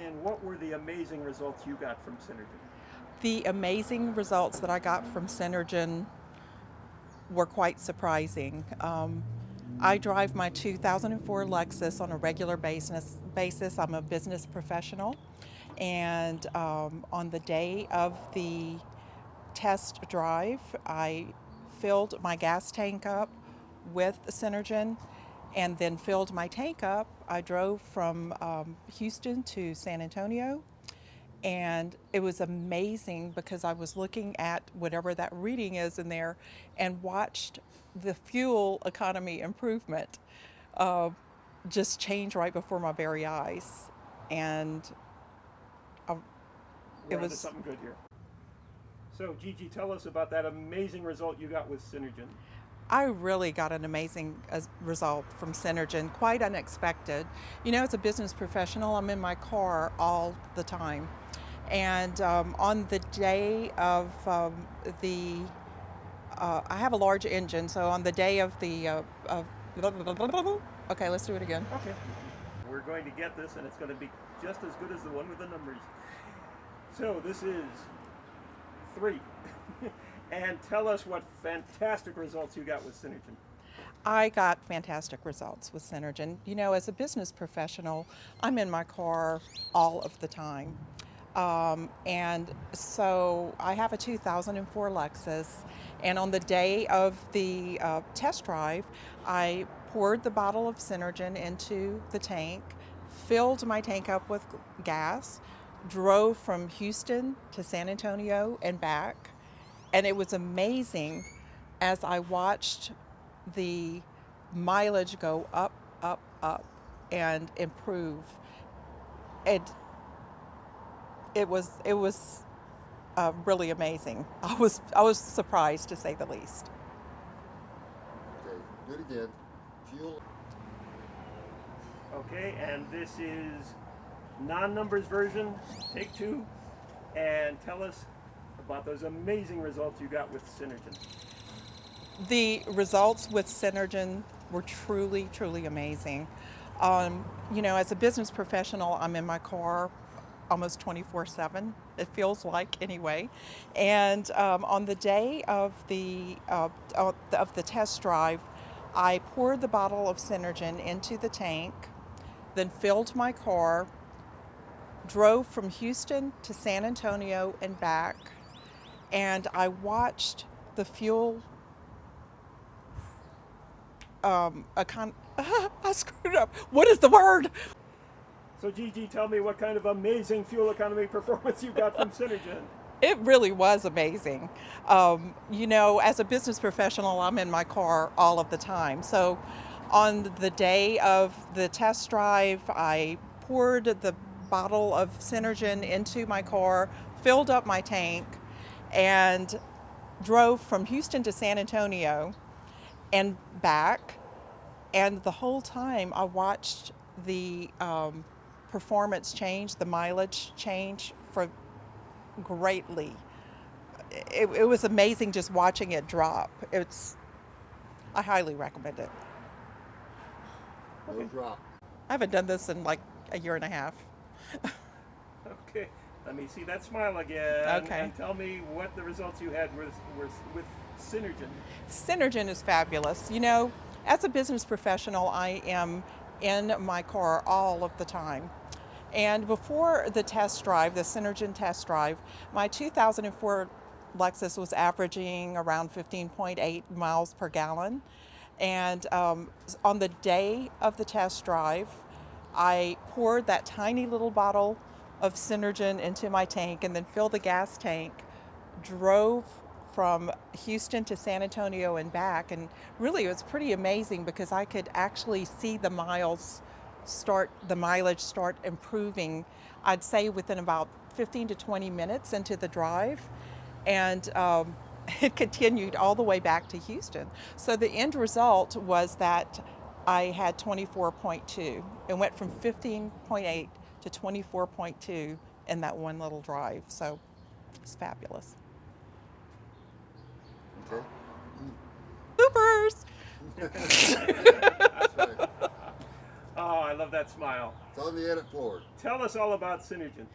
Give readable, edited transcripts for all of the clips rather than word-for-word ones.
And what were the amazing results you got from Synergen? The amazing results that I got from Synergen were quite surprising. I drive my 2004 Lexus on a regular basis. I'm a business professional. And on the day of the test drive, I filled my gas tank up with Synergen and then filled my tank up. I drove from Houston to San Antonio, and it was amazing because I was looking at whatever that reading is in there and watched the fuel economy improvement uh, just change right before my very eyes. And uh, it We're onto was something good here. So, Gigi, tell us about that amazing result you got with Synergen. I really got an amazing result from Synergen, quite unexpected. You know, as a business professional, I'm in my car all the time. And on the day of I have a large engine, so on the day of okay, let's do it again. Okay. We're going to get this, and it's going to be just as good as the one with the numbers. So, this is 3. And tell us what fantastic results you got with Synergen. I got fantastic results with Synergen. You know, as a business professional, I'm in my car all of the time. And so I have a 2004 Lexus, and on the day of the test drive, I poured the bottle of Synergen into the tank, filled my tank up with gas, drove from Houston to San Antonio and back, and it was amazing as I watched the mileage go up, up, up, and improve. It it was really amazing. I was surprised to say the least. Okay, do it again. Fuel. Okay, and this is non-numbers version, take 2, and tell us about those amazing results you got with Synergen. The results with Synergen were truly, truly amazing. You know, as a business professional, I'm in my car almost 24/7. It feels like anyway. And on the day of the test drive, I poured the bottle of Synergen into the tank, then filled my car, drove from Houston to San Antonio and back, and I watched the fuel I screwed up. What is the word? So, Gigi, tell me what kind of amazing fuel economy performance you got from Synergen. It really was amazing. You know, as a business professional, I'm in my car all of the time. So, on the day of the test drive, I poured the bottle of Synergen into my car, filled up my tank, and drove from Houston to San Antonio and back. And the whole time I watched the performance change, the mileage change for greatly. It was amazing just watching it drop. I highly recommend it. No drop. I haven't done this in like a year and a half. Okay, let me see that smile again. Okay. And tell me what the results you had with Synergen. Synergen is fabulous. You know, as a business professional, I am in my car all of the time. And before the test drive, the Synergen test drive, my 2004 Lexus was averaging around 15.8 miles per gallon. And on the day of the test drive, I poured that tiny little bottle of Synergen into my tank and then filled the gas tank, drove from Houston to San Antonio and back. And really, it was pretty amazing because I could actually see the mileage start improving, I'd say within about 15 to 20 minutes into the drive. And it continued all the way back to Houston. So the end result was that I had 24.2. It went from 15.8 to 24.2 in that one little drive. So it's fabulous. Okay. Boopers! That's right. Oh, I love that smile. Tell me edit forward. Tell us all about Synergen.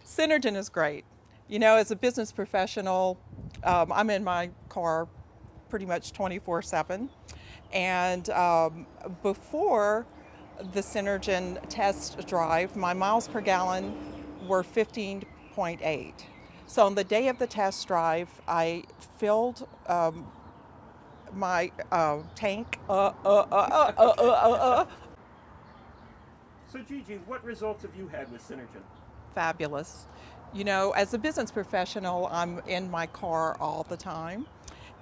Synergen is great. You know, as a business professional, I'm in my car pretty much 24/7. And before the Synergen test drive, my miles per gallon were 15.8. So on the day of the test drive, I filled my tank. So Gigi, what results have you had with Synergen? Fabulous. You know, as a business professional, I'm in my car all the time.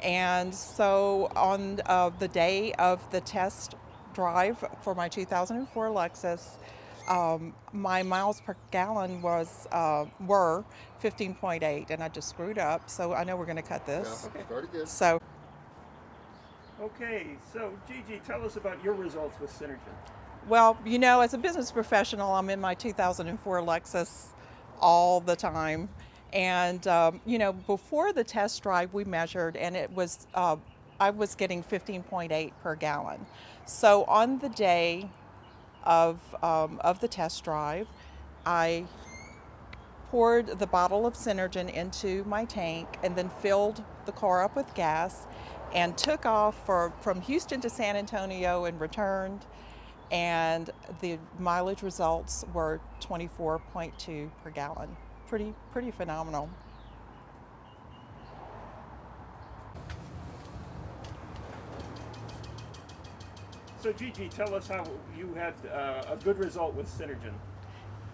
And so on the day of the test drive for my 2004 Lexus, my miles per gallon were 15.8, and I just screwed up. So I know we're going to cut this. Yeah, start again. So Okay, so Gigi, tell us about your results with Synergen. well, you know, as a business professional, I'm in my 2004 Lexus all the time. And, you know, before the test drive, we measured, and it was, I was getting 15.8 per gallon. So on the day of the test drive, I poured the bottle of Synergen into my tank and then filled the car up with gas and took off from Houston to San Antonio and returned. And the mileage results were 24.2 per gallon. Pretty phenomenal. So Gigi, tell us how you had a good result with Synergen.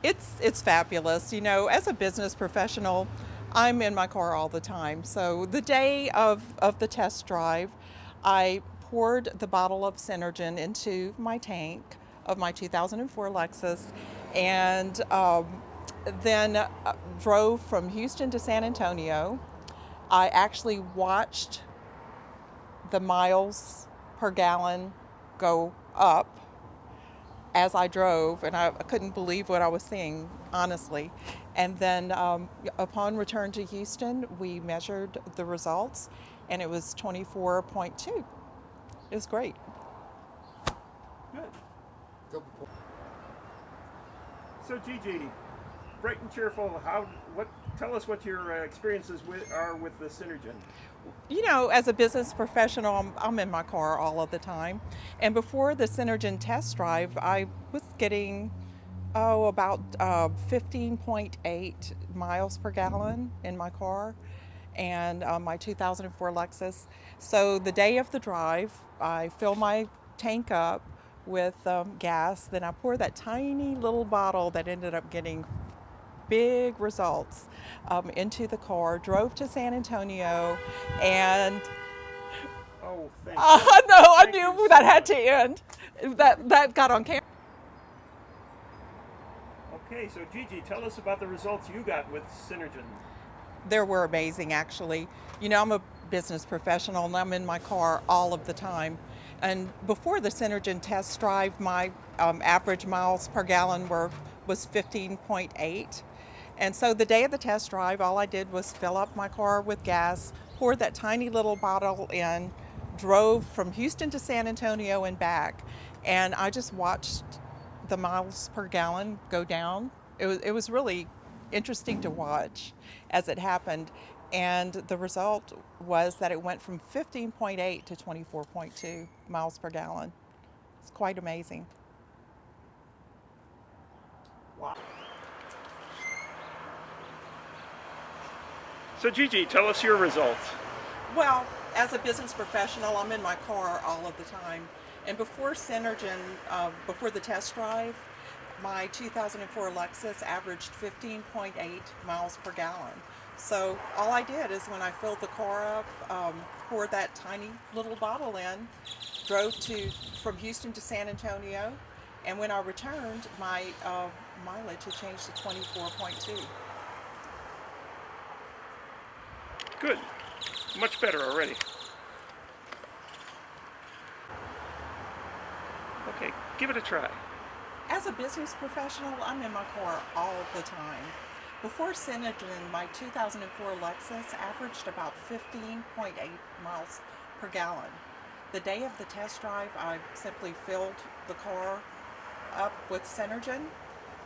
It's fabulous. You know, as a business professional, I'm in my car all the time. So the day of the test drive, I poured the bottle of Synergen into my tank of my 2004 Lexus, and then drove from Houston to San Antonio. I actually watched the miles per gallon go up as I drove, and I couldn't believe what I was seeing, honestly. And then upon return to Houston, we measured the results, and it was 24.2. It was great. Good. So Gigi, bright and cheerful. Tell us what your experiences are with the Synergen. You know, as a business professional, I'm in my car all of the time. And before the Synergen test drive, I was getting, about 15.8 miles per gallon in my car and my 2004 Lexus. So the day of the drive, I fill my tank up with gas. Then I pour that tiny little bottle that ended up getting big results into the car, drove to San Antonio, and Oh, thank no, I Thank you knew so that had much. to end. That got on camera. Okay, so Gigi, tell us about the results you got with Synergen. They were amazing, actually. You know, I'm a business professional and I'm in my car all of the time. And before the Synergen test drive, my average miles per gallon was 15.8. And so the day of the test drive, all I did was fill up my car with gas, poured that tiny little bottle in, drove from Houston to San Antonio and back, and I just watched the miles per gallon go down. It was really interesting to watch as it happened. And the result was that it went from 15.8 to 24.2 miles per gallon. It's quite amazing. Wow. So Gigi, tell us your results. Well, as a business professional, I'm in my car all of the time. And before Synergen, before the test drive, my 2004 Lexus averaged 15.8 miles per gallon. So all I did is when I filled the car up, poured that tiny little bottle in, drove from Houston to San Antonio, and when I returned, my mileage had changed to 24.2. Good. Much better already. Okay, give it a try. As a business professional, I'm in my car all the time. Before Synergen, my 2004 Lexus averaged about 15.8 miles per gallon. The day of the test drive, I simply filled the car up with Synergen,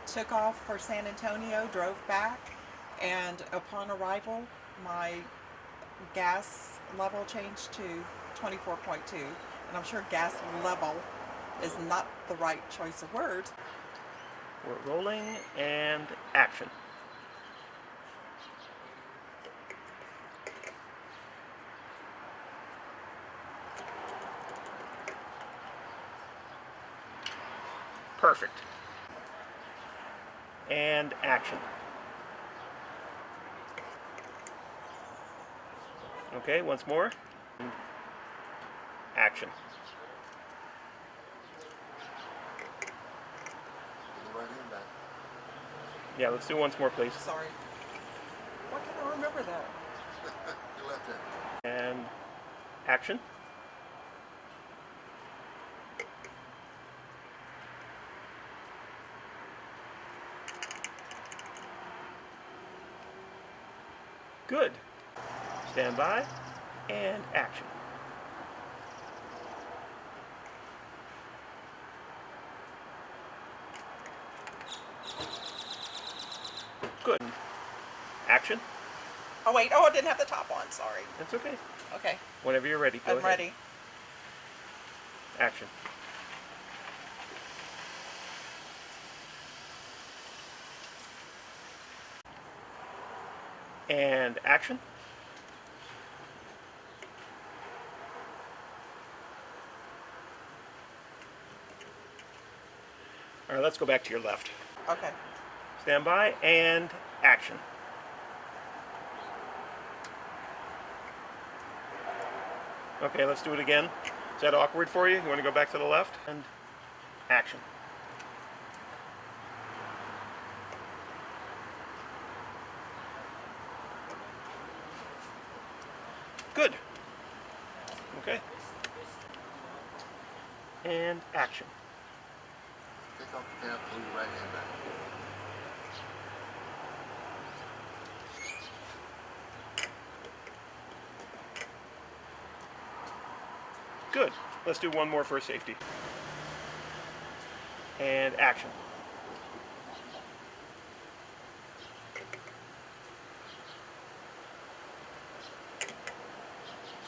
took off for San Antonio, drove back, and upon arrival, my gas level changed to 24.2. And I'm sure gas level is not the right choice of words. We're rolling and action. Perfect. And action. Okay, once more. Action. Put the right hand back. Yeah, let's do it once more, please. Sorry. Why can't I remember that? Your left hand. And action. Good. Stand by and action. Good. Action. Oh wait, oh I didn't have the top on, sorry. That's okay. Okay, Whenever you're ready, go I'm ahead. ready. Action. And action. All right, let's go back to your left. Okay. Stand by and action. Okay, let's do it again. Is that awkward for you? You want to go back to the left? And action. Good. Okay. And action. Take off the cap, pull your right hand back. Good. Let's do one more for safety. And action.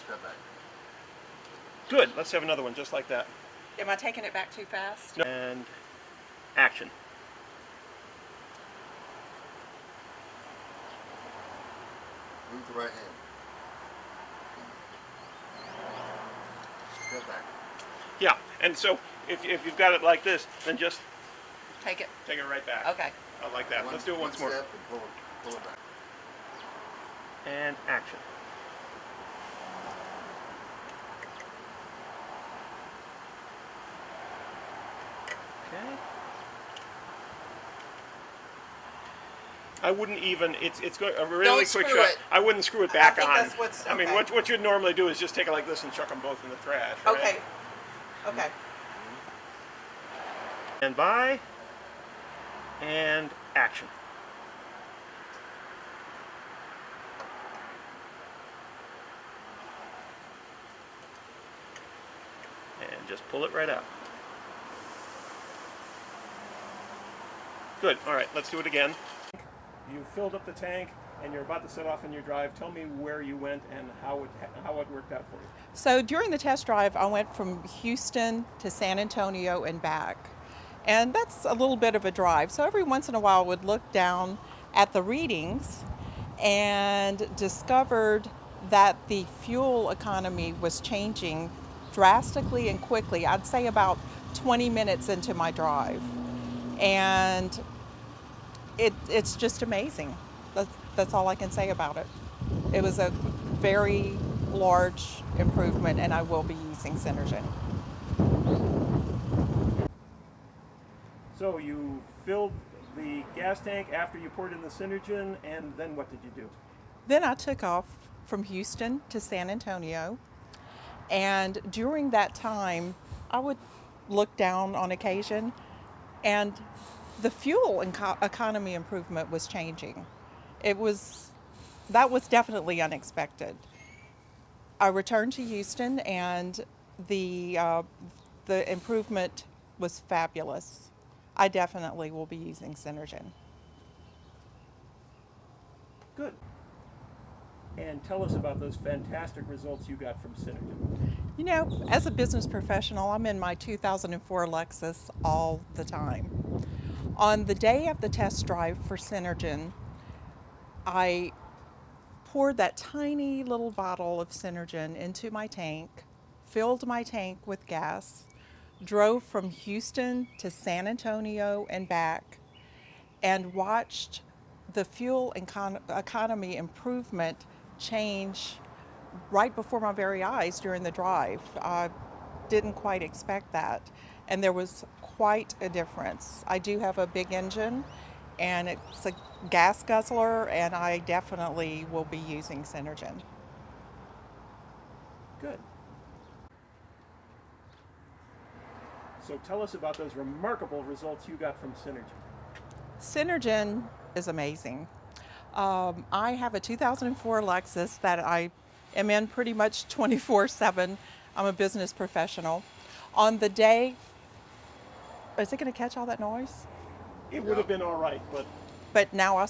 Step back. Good. Let's have another one just like that. Am I taking it back too fast? And action. Move the right hand. Step back. Yeah. And so if you've got it like this, then just Take it. take it right back. Okay. I like that. Let's do it once more. Step and pull it back. And action. Okay. I wouldn't even. It's going a really Don't quick screw shot. it. I wouldn't screw it back think on. that's what's- I mean, okay. what you'd normally do is just take it like this and chuck them both in the trash. Right? Okay. Okay. Stand by. And action. And just pull it right out. Good. All right, let's do it again. You filled up the tank and you're about to set off on your drive. Tell me where you went and how it worked out for you. So during the test drive, I went from Houston to San Antonio and back. And that's a little bit of a drive. So every once in a while I would look down at the readings and discovered that the fuel economy was changing drastically and quickly. I'd say about 20 minutes into my drive. And it's just amazing. That's all I can say about it. It was a very large improvement, and I will be using Synergen. So you filled the gas tank after you poured in the Synergen, and then what did you do? Then I took off from Houston to San Antonio, and during that time, I would look down on occasion, and the fuel economy improvement was changing. That was definitely unexpected. I returned to Houston, and the improvement was fabulous. I definitely will be using Synergen. Good. And tell us about those fantastic results you got from Synergen. You know, as a business professional, I'm in my 2004 Lexus all the time. On the day of the test drive for Synergen, I poured that tiny little bottle of Synergen into my tank, filled my tank with gas, drove from Houston to San Antonio and back, and watched the fuel economy improvement change right before my very eyes during the drive. I didn't quite expect that, and there was quite a difference. I do have a big engine, and it's a gas guzzler, and I definitely will be using Synergen. Good. So tell us about those remarkable results you got from Synergen. Synergen is amazing. I have a 2004 Lexus that I am in pretty much 24/7. I'm a business professional. On the day, is it going to catch all that noise? It would have been all right, but But now I'll